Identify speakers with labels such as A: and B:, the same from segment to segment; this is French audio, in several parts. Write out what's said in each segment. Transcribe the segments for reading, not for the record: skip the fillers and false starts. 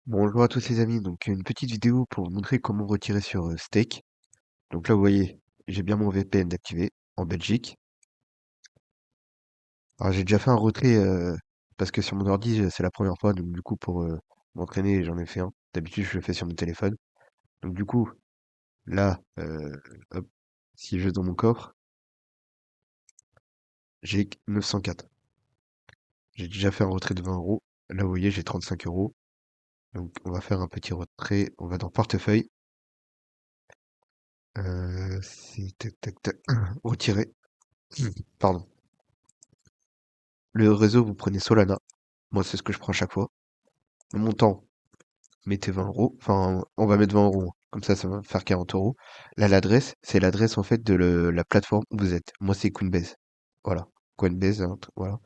A: Bonjour à tous les amis, donc une petite vidéo pour vous montrer comment retirer sur Stake. Donc là vous voyez, j'ai bien mon VPN d'activé en Belgique. Alors j'ai déjà fait un retrait parce que sur mon ordi c'est la première fois, donc du coup pour m'entraîner j'en ai fait un. D'habitude je le fais sur mon téléphone. Donc du coup là, hop, si je vais dans mon coffre, j'ai 904. J'ai déjà fait un retrait de 20 euros. Là vous voyez j'ai 35 euros. Donc on va faire un petit retrait, on va dans portefeuille. C'est tac tac tac. Retirer. Pardon. Le réseau, vous prenez Solana. Moi, c'est ce que je prends à chaque fois. Le montant, mettez 20 euros. Enfin, on va mettre 20 euros, hein. Comme ça va faire 40 euros. Là, l'adresse, c'est l'adresse en fait de la plateforme où vous êtes. Moi, c'est Coinbase. Voilà. Coinbase, hein, voilà.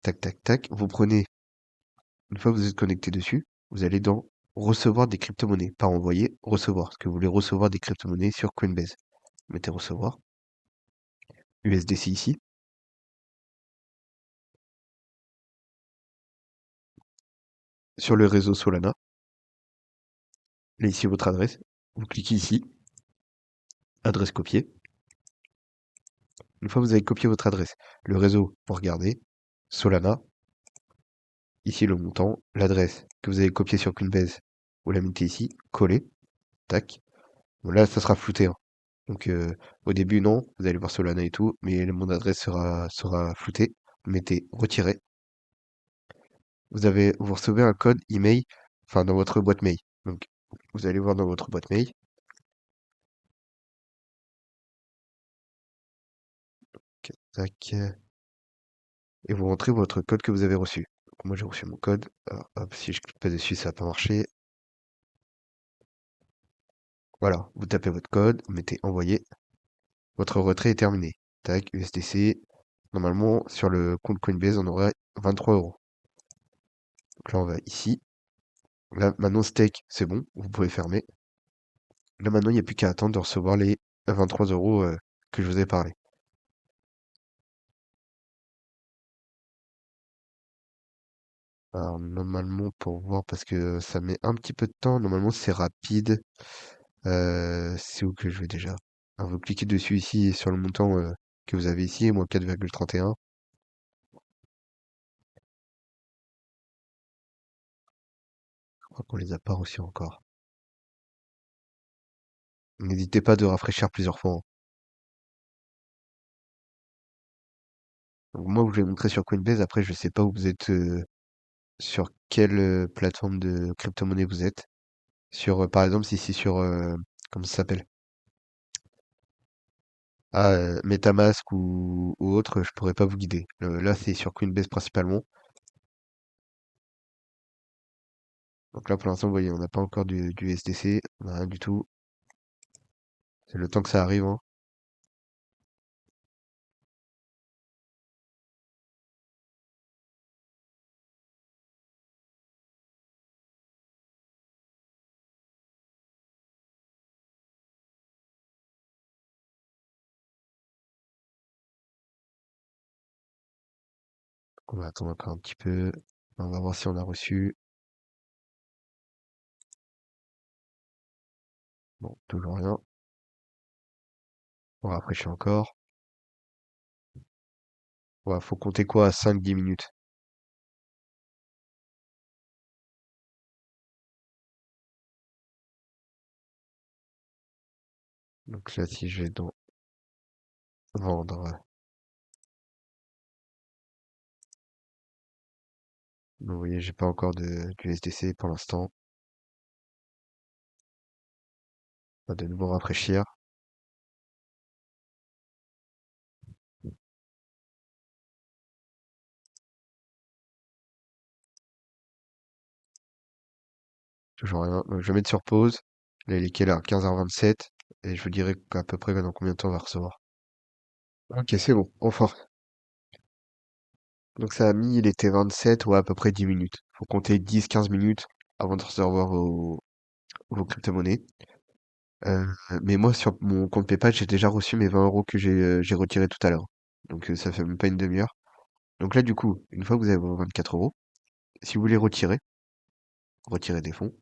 A: Tac, tac, tac. Vous prenez, une fois que vous êtes connecté dessus, vous allez dans recevoir des crypto-monnaies. Pas envoyer, recevoir. Parce que vous voulez recevoir des crypto-monnaies sur Coinbase. Mettez recevoir. USDC ici. Sur le réseau Solana. Là, ici, votre adresse. Vous cliquez ici. Adresse copiée. Une fois que vous avez copié votre adresse, le réseau, vous regardez, Solana, ici le montant, l'adresse que vous avez copiée sur Coinbase, vous la mettez ici, collez, tac. Bon, là, ça sera flouté, hein. Donc au début, non, vous allez voir Solana et tout, mais mon adresse sera floutée. Vous mettez retirer. Vous recevez un code email, enfin dans votre boîte mail. Donc vous allez voir dans votre boîte mail, tac, et vous rentrez votre code que vous avez reçu. Donc, moi j'ai reçu mon code. Alors, hop, si je clique pas dessus, ça va pas marcher. Voilà, vous tapez votre code, vous mettez envoyer. Votre retrait est terminé. Tac, USDC. Normalement, sur le compte Coinbase, on aurait 23 euros. Donc là, on va ici. Là, maintenant, Stake, c'est bon, vous pouvez fermer. Là, maintenant, il n'y a plus qu'à attendre de recevoir les 23 euros que je vous ai parlé. Alors, normalement, pour voir, parce que ça met un petit peu de temps, normalement, c'est rapide. C'est où que je vais déjà? Alors, vous cliquez dessus ici, sur le montant que vous avez ici, moins 4,31. Je crois qu'on les a pas reçus encore. N'hésitez pas de rafraîchir plusieurs fois, hein. Donc moi, je vous l'ai montré sur Coinbase. Après, je sais pas où vous êtes, sur quelle plateforme de crypto-monnaie vous êtes. Sur, par exemple, si c'est sur, comment ça s'appelle? Ah, MetaMask ou autre, je pourrais pas vous guider. Là, c'est sur Coinbase principalement. Donc là, pour l'instant, vous voyez, on n'a pas encore du SDC, on a rien du tout. C'est le temps que ça arrive, hein. Donc on va attendre encore un petit peu. On va voir si on a reçu. Bon, toujours rien. On rafraîchit encore. Ouais, faut compter quoi? 5-10 minutes. Donc là, si je vais dans vendre, vous voyez, j'ai pas encore du SDC pour l'instant. On va de nouveau rafraîchir. Toujours rien. Donc, je vais mettre sur pause. Là, il est quelle heure? 15h27. Et je vous dirai à peu près dans combien de temps on va recevoir. Ok, c'est bon. Enfin. Donc ça a mis, il était 27 ou à peu près 10 minutes. Faut compter 10-15 minutes avant de recevoir vos crypto-monnaies. Euh, mais moi, sur mon compte PayPal, j'ai déjà reçu mes 20 euros que j'ai retirés tout à l'heure. Donc ça fait même pas une demi-heure. Donc là, du coup, une fois que vous avez vos 24 euros, si vous les retirez, retirer des fonds.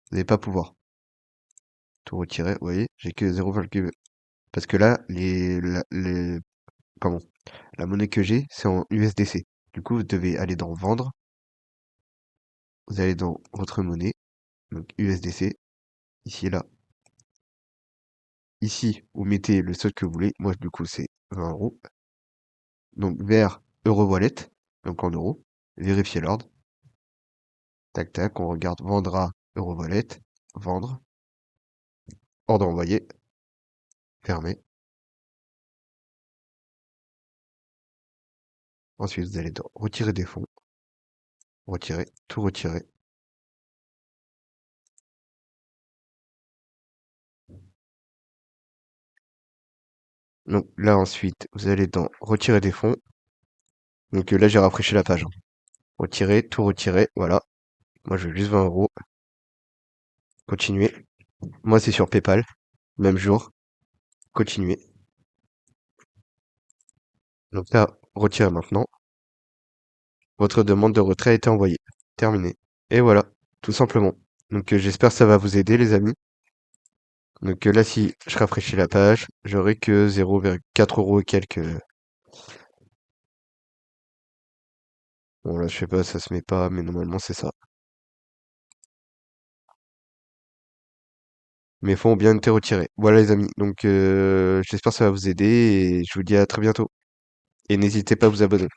A: Vous n'allez pas pouvoir tout retirer, vous voyez, j'ai que 0,... Parce que là, comment? La monnaie que j'ai, c'est en USDC. Du coup, vous devez aller dans vendre, vous allez dans votre monnaie, donc USDC, ici et là. Ici, vous mettez le solde que vous voulez. Moi, du coup, c'est 20 euros. Donc, vers Euro Wallet, donc en euros. Vérifier l'ordre. Tac, tac, on regarde vendre à Euro Wallet, vendre, ordre envoyé, fermé. Ensuite, vous allez dans retirer des fonds, retirer, tout retirer. Donc là, ensuite, vous allez dans retirer des fonds. Donc là, j'ai rafraîchi la page, hein. Retirer, tout retirer, voilà. Moi, je veux juste 20 euros. Continuer. Moi, c'est sur PayPal. Même jour. Continuer. Donc là, retirer maintenant. Votre demande de retrait a été envoyée. Terminé. Et voilà, tout simplement. Donc j'espère que ça va vous aider, les amis. Donc là, si je rafraîchis la page, j'aurai que 0,4 euros et quelques. Bon, là, je sais pas, ça se met pas, mais normalement, c'est ça. Mes fonds ont bien été retirés. Voilà, les amis. Donc j'espère que ça va vous aider et je vous dis à très bientôt. Et n'hésitez pas à vous abonner.